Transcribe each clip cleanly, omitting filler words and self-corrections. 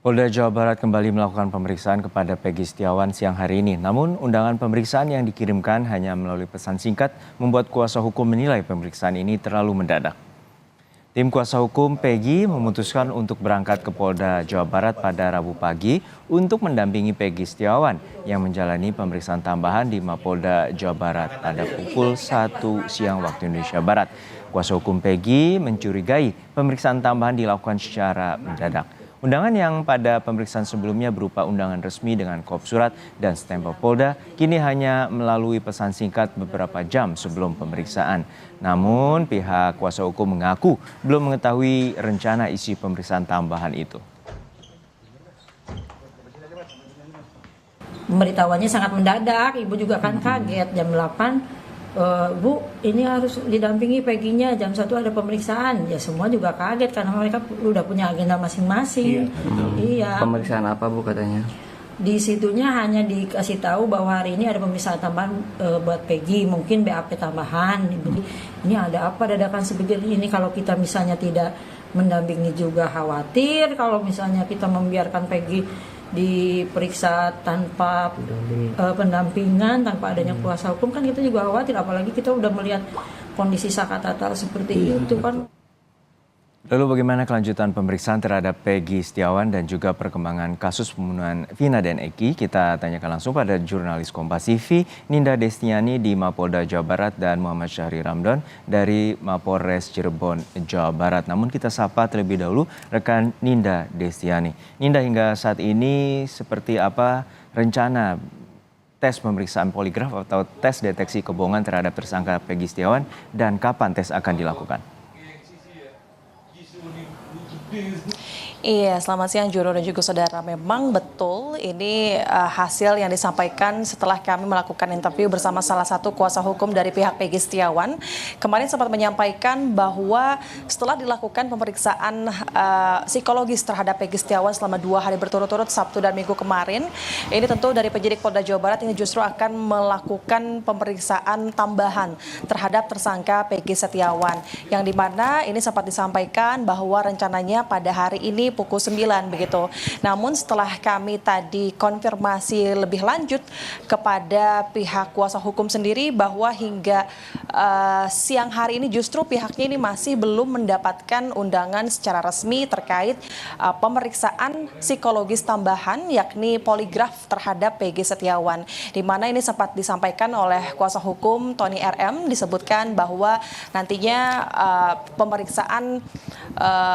Polda Jawa Barat kembali melakukan pemeriksaan kepada Peggy Setiawan siang hari ini. Namun, undangan pemeriksaan yang dikirimkan hanya melalui pesan singkat membuat kuasa hukum menilai pemeriksaan ini terlalu mendadak. Tim kuasa hukum Peggy memutuskan untuk berangkat ke Polda Jawa Barat pada Rabu pagi untuk mendampingi Peggy Setiawan yang menjalani pemeriksaan tambahan di Mapolda Jawa Barat pada pukul 1 siang waktu Indonesia Barat. Kuasa hukum Peggy mencurigai pemeriksaan tambahan dilakukan secara mendadak. Undangan yang pada pemeriksaan sebelumnya berupa undangan resmi dengan kop surat dan stempel Polda, kini hanya melalui pesan singkat beberapa jam sebelum pemeriksaan. Namun pihak kuasa hukum mengaku belum mengetahui rencana isi pemeriksaan tambahan itu. Pemberitahuannya sangat mendadak, ibu juga kan kaget jam 8. Bu, ini harus didampingi Peggy-nya, jam 1 ada pemeriksaan. Ya semua juga kaget karena mereka udah punya agenda masing-masing. Iya. Pemeriksaan apa Bu katanya? Di situnya hanya dikasih tahu bahwa hari ini ada pemeriksaan tambahan buat Peggy, mungkin BAP tambahan. Ini ada apa dadakan sebegini ini, kalau kita misalnya tidak mendampingi juga khawatir kalau misalnya kita membiarkan Peggy diperiksa tanpa pendampingan, tanpa adanya kuasa hukum, kan kita juga khawatir, apalagi kita udah melihat kondisi Sakatatal seperti itu kan. Lalu bagaimana kelanjutan pemeriksaan terhadap Peggy Setiawan dan juga perkembangan kasus pembunuhan Vina dan Eki? Kita tanyakan langsung pada jurnalis Kompas TV Ninda Destiani di Mapolda Jawa Barat dan Muhammad Syahri Ramdan dari Mapolres Cirebon, Jawa Barat. Namun kita sapa terlebih dahulu rekan Ninda Destiani. Ninda, hingga saat ini seperti apa rencana tes pemeriksaan poligraf atau tes deteksi kebohongan terhadap tersangka Peggy Setiawan dan kapan tes akan dilakukan? Iya, selamat siang Juro dan juga saudara. Memang betul ini hasil yang disampaikan setelah kami melakukan interview bersama salah satu kuasa hukum dari pihak Peggy Setiawan. Kemarin sempat menyampaikan bahwa setelah dilakukan pemeriksaan psikologis terhadap Peggy Setiawan selama 2 hari berturut-turut, Sabtu dan Minggu kemarin, ini tentu dari penyidik Polda Jawa Barat ini justru akan melakukan pemeriksaan tambahan terhadap tersangka Peggy Setiawan, yang dimana ini sempat disampaikan bahwa rencananya pada hari ini pukul 9 begitu. Namun setelah kami tadi konfirmasi lebih lanjut kepada pihak kuasa hukum sendiri bahwa hingga siang hari ini justru pihaknya ini masih belum mendapatkan undangan secara resmi terkait pemeriksaan psikologis tambahan yakni poligraf terhadap Peggy Setiawan. Di mana ini sempat disampaikan oleh kuasa hukum Tony RM, disebutkan bahwa nantinya pemeriksaan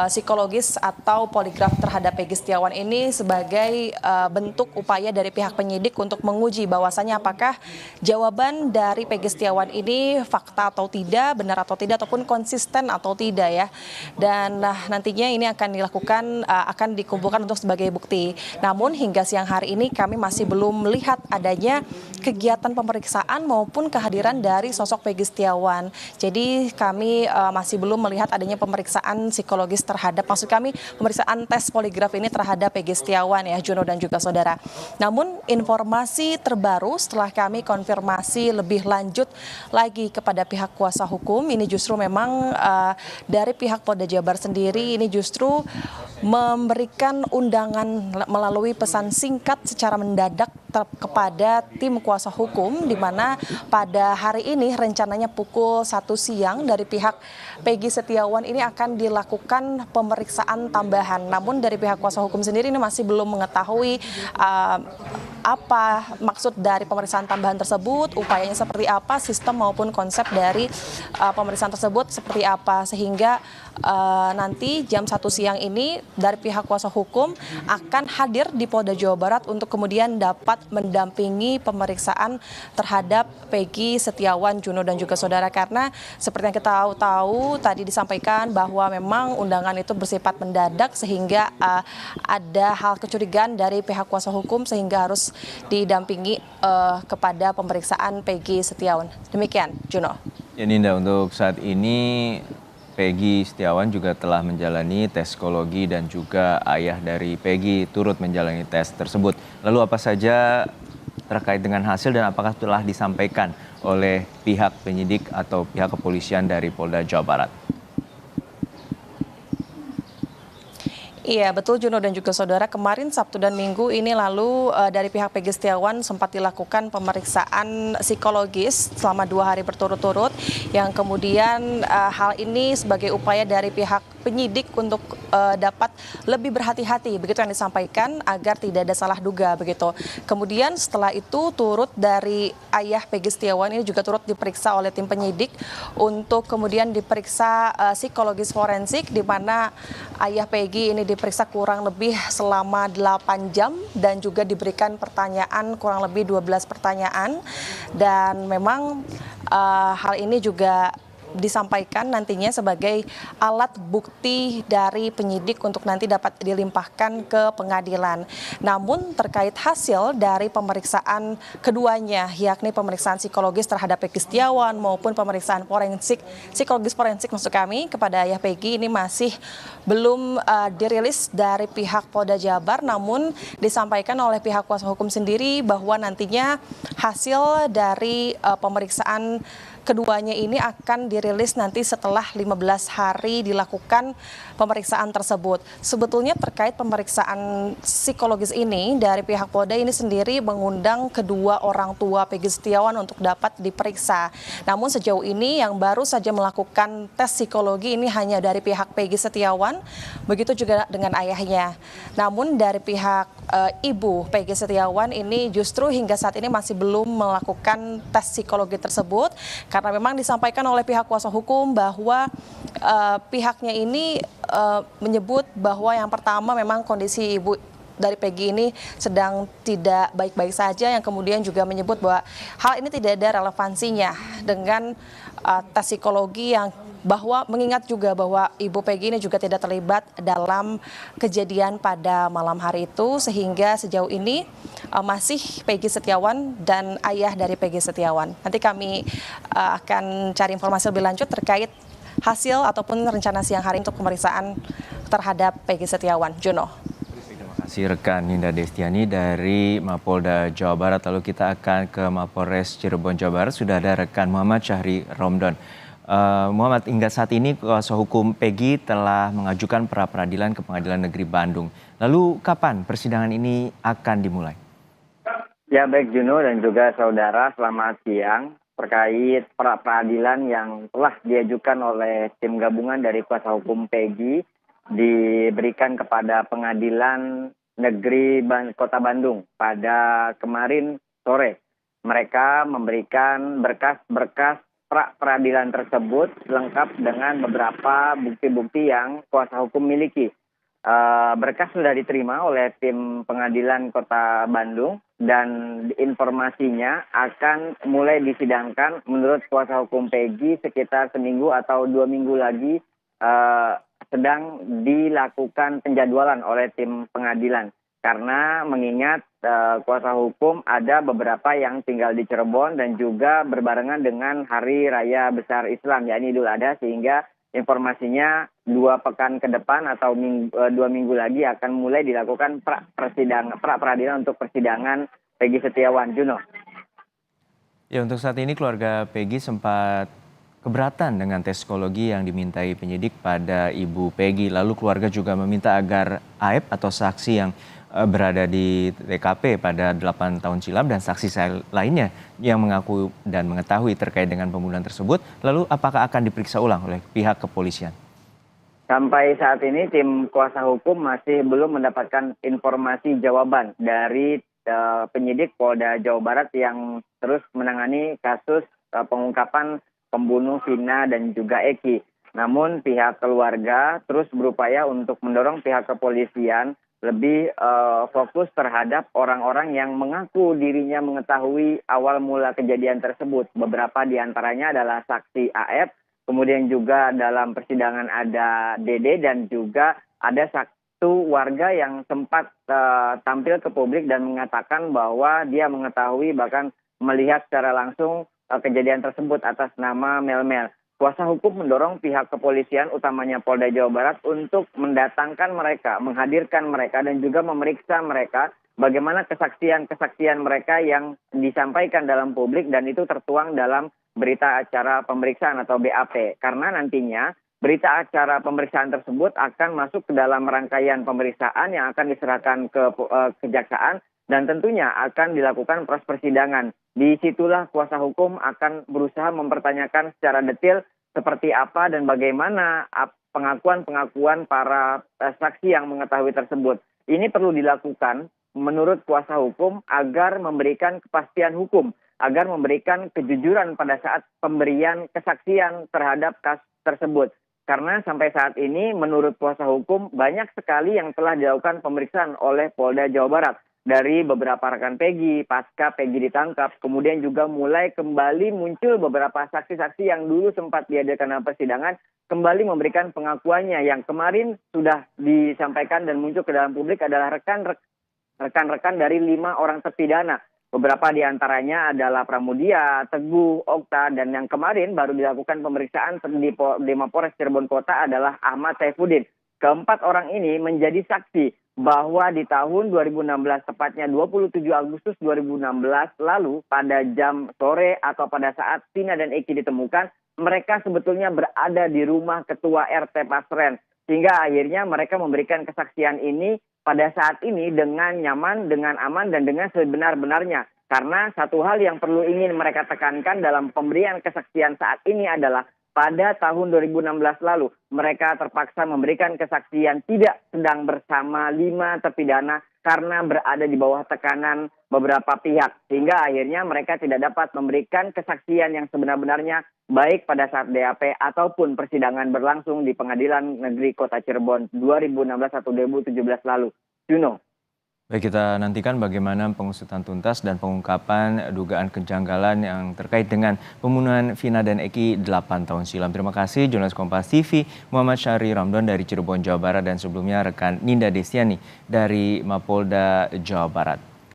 psikologis atau poligraf terhadap Peggy Setiawan ini sebagai bentuk upaya dari pihak penyidik untuk menguji bahwasannya apakah jawaban dari Peggy Setiawan ini fakta atau tidak, benar atau tidak, ataupun konsisten atau tidak ya. Dan nantinya ini akan dilakukan, akan dikumpulkan untuk sebagai bukti. Namun hingga siang hari ini kami masih belum melihat adanya kegiatan pemeriksaan maupun kehadiran dari sosok Peggy Setiawan. Jadi kami masih belum melihat adanya pemeriksaan psikologis terhadap, maksud kami pemeriksaan tes poligraf ini terhadap Peggy Setiawan ya, Juno dan juga saudara. Namun informasi terbaru setelah kami konfirmasi lebih lanjut lagi kepada pihak kuasa hukum, ini justru memang dari pihak Polda Jawa Barat sendiri ini justru memberikan undangan melalui pesan singkat secara mendadak kepada tim kuasa hukum, di mana pada hari ini rencananya pukul 1 siang dari pihak Peggy Setiawan ini akan dilakukan pemeriksaan tambahan. Namun dari pihak kuasa hukum sendiri ini masih belum mengetahui apa maksud dari pemeriksaan tambahan tersebut, upayanya seperti apa, sistem maupun konsep dari pemeriksaan tersebut seperti apa, sehingga nanti jam 1 siang ini dari pihak kuasa hukum akan hadir di Polda Jawa Barat untuk kemudian dapat mendampingi pemeriksaan terhadap Peggy Setiawan, Juno dan juga saudara, karena seperti yang kita tahu tadi disampaikan bahwa memang undangan itu bersifat mendadak sehingga ada hal kecurigaan dari pihak kuasa hukum sehingga harus didampingi kepada pemeriksaan Peggy Setiawan. Demikian, Juno. Ya Ninda, untuk saat ini Peggy Setiawan juga telah menjalani tes psikologi dan juga ayah dari Peggy turut menjalani tes tersebut. Lalu apa saja terkait dengan hasil dan apakah telah disampaikan oleh pihak penyidik atau pihak kepolisian dari Polda Jawa Barat? Iya, betul Juno dan juga saudara. Kemarin Sabtu dan Minggu ini lalu dari pihak Pegi Setiawan sempat dilakukan pemeriksaan psikologis selama 2 hari berturut-turut, yang kemudian hal ini sebagai upaya dari pihak penyidik untuk dapat lebih berhati-hati, begitu yang disampaikan, agar tidak ada salah duga begitu. Kemudian setelah itu turut dari ayah Pegi Setiawan ini juga turut diperiksa oleh tim penyidik untuk kemudian diperiksa psikologis forensik, di mana ayah Pegi ini diperiksa kurang lebih selama 8 jam dan juga diberikan pertanyaan kurang lebih 12 pertanyaan, dan memang hal ini juga disampaikan nantinya sebagai alat bukti dari penyidik untuk nanti dapat dilimpahkan ke pengadilan. Namun terkait hasil dari pemeriksaan keduanya, yakni pemeriksaan psikologis terhadap Pegi Setiawan maupun pemeriksaan psikologis forensik maksud kami kepada ayah Pegi, ini masih belum dirilis dari pihak Polda Jabar, namun disampaikan oleh pihak kuasa hukum sendiri bahwa nantinya hasil dari pemeriksaan keduanya ini akan dirilis nanti setelah 15 hari dilakukan pemeriksaan tersebut. Sebetulnya terkait pemeriksaan psikologis ini dari pihak Polda ini sendiri mengundang kedua orang tua Pegi Setiawan untuk dapat diperiksa. Namun sejauh ini yang baru saja melakukan tes psikologi ini hanya dari pihak Pegi Setiawan, begitu juga dengan ayahnya. Namun dari pihak ibu Pegi Setiawan ini justru hingga saat ini masih belum melakukan tes psikologi tersebut, karena memang disampaikan oleh pihak kuasa hukum bahwa pihaknya ini menyebut bahwa yang pertama memang kondisi ibu dari Pegi ini sedang tidak baik-baik saja, yang kemudian juga menyebut bahwa hal ini tidak ada relevansinya dengan tes psikologi, yang bahwa mengingat juga bahwa ibu Pegi ini juga tidak terlibat dalam kejadian pada malam hari itu, sehingga sejauh ini masih Pegi Setiawan dan ayah dari Pegi Setiawan. Nanti kami akan cari informasi lebih lanjut terkait hasil ataupun rencana siang hari untuk pemeriksaan terhadap Pegi Setiawan. Juno. Terima kasih rekan Ninda Destiani dari Mapolda Jawa Barat. Lalu kita akan ke Mapolres Cirebon Jawa Barat. Sudah ada rekan Muhammad Syahri Romdon. Muhammad, hingga saat ini kuasa hukum Pegi telah mengajukan pra peradilan ke Pengadilan Negeri Bandung. Lalu kapan persidangan ini akan dimulai? Ya, baik Juno dan juga saudara, selamat siang. Terkait pra peradilan yang telah diajukan oleh tim gabungan dari kuasa hukum Pegi diberikan kepada Pengadilan Negeri Kota Bandung pada kemarin sore. Mereka memberikan berkas-berkas pra peradilan tersebut lengkap dengan beberapa bukti-bukti yang kuasa hukum miliki. Berkas sudah diterima oleh tim pengadilan Kota Bandung dan informasinya akan mulai disidangkan menurut kuasa hukum Pegi sekitar seminggu atau 2 minggu lagi, sedang dilakukan penjadwalan oleh tim pengadilan. Karena mengingat kuasa hukum ada beberapa yang tinggal di Cirebon dan juga berbarengan dengan Hari Raya Besar Islam, yakni Idul Adha, sehingga informasinya 2 pekan ke depan atau 2 minggu lagi akan mulai dilakukan pra peradilan untuk persidangan Pegi Setiawan. Juno. Ya, untuk saat ini keluarga Pegi sempat keberatan dengan tes psikologi yang dimintai penyidik pada ibu Pegi. Lalu keluarga juga meminta agar AEP atau saksi yang berada di TKP pada 8 tahun silam dan saksi lainnya yang mengaku dan mengetahui terkait dengan pembunuhan tersebut, lalu apakah akan diperiksa ulang oleh pihak kepolisian? Sampai saat ini tim kuasa hukum masih belum mendapatkan informasi jawaban dari penyidik Polda Jawa Barat yang terus menangani kasus pengungkapan pembunuh Vina dan juga Eki. Namun pihak keluarga terus berupaya untuk mendorong pihak kepolisian lebih fokus terhadap orang-orang yang mengaku dirinya mengetahui awal mula kejadian tersebut. Beberapa diantaranya adalah saksi AF, kemudian juga dalam persidangan ada Dede, dan juga ada satu warga yang sempat tampil ke publik dan mengatakan bahwa dia mengetahui bahkan melihat secara langsung kejadian tersebut atas nama Melmel. Kuasa hukum mendorong pihak kepolisian, utamanya Polda Jawa Barat, untuk mendatangkan mereka, menghadirkan mereka, dan juga memeriksa mereka bagaimana kesaksian-kesaksian mereka yang disampaikan dalam publik, dan itu tertuang dalam berita acara pemeriksaan atau BAP. Karena nantinya berita acara pemeriksaan tersebut akan masuk ke dalam rangkaian pemeriksaan yang akan diserahkan ke kejaksaan dan tentunya akan dilakukan proses persidangan. Disitulah kuasa hukum akan berusaha mempertanyakan secara detail seperti apa dan bagaimana pengakuan-pengakuan para saksi yang mengetahui tersebut. Ini perlu dilakukan menurut kuasa hukum agar memberikan kepastian hukum, agar memberikan kejujuran pada saat pemberian kesaksian terhadap kasus tersebut. Karena sampai saat ini menurut kuasa hukum banyak sekali yang telah dilakukan pemeriksaan oleh Polda Jawa Barat. Dari beberapa rekan Peggy, pasca Peggy ditangkap, kemudian juga mulai kembali muncul beberapa saksi-saksi yang dulu sempat dihadirkan dalam persidangan, kembali memberikan pengakuannya yang kemarin sudah disampaikan dan muncul ke dalam publik adalah rekan-rekan dari 5 orang terpidana. Beberapa di antaranya adalah Pramudia, Teguh, Okta, dan yang kemarin baru dilakukan pemeriksaan di Mapolres Cirebon Kota adalah Ahmad Saifuddin. Keempat orang ini menjadi saksi bahwa di tahun 2016, tepatnya 27 Agustus 2016 lalu, pada jam sore atau pada saat Tina dan Eki ditemukan, mereka sebetulnya berada di rumah Ketua RT Pasren. Sehingga akhirnya mereka memberikan kesaksian ini pada saat ini dengan nyaman, dengan aman, dan dengan sebenar-benarnya. Karena satu hal yang perlu ingin mereka tekankan dalam pemberian kesaksian saat ini adalah pada tahun 2016 lalu mereka terpaksa memberikan kesaksian tidak sedang bersama 5 terpidana karena berada di bawah tekanan beberapa pihak. Sehingga akhirnya mereka tidak dapat memberikan kesaksian yang sebenar-benarnya baik pada saat DAP ataupun persidangan berlangsung di Pengadilan Negeri Kota Cirebon 2016 atau 2017 lalu. Juno. Baik, kita nantikan bagaimana pengusutan tuntas dan pengungkapan dugaan kejanggalan yang terkait dengan pembunuhan Vina dan Eki 8 tahun silam. Terima kasih jurnalis Kompas TV Muhammad Syahri Ramdan dari Cirebon, Jawa Barat, dan sebelumnya rekan Ninda Destiani dari Mapolda Jawa Barat.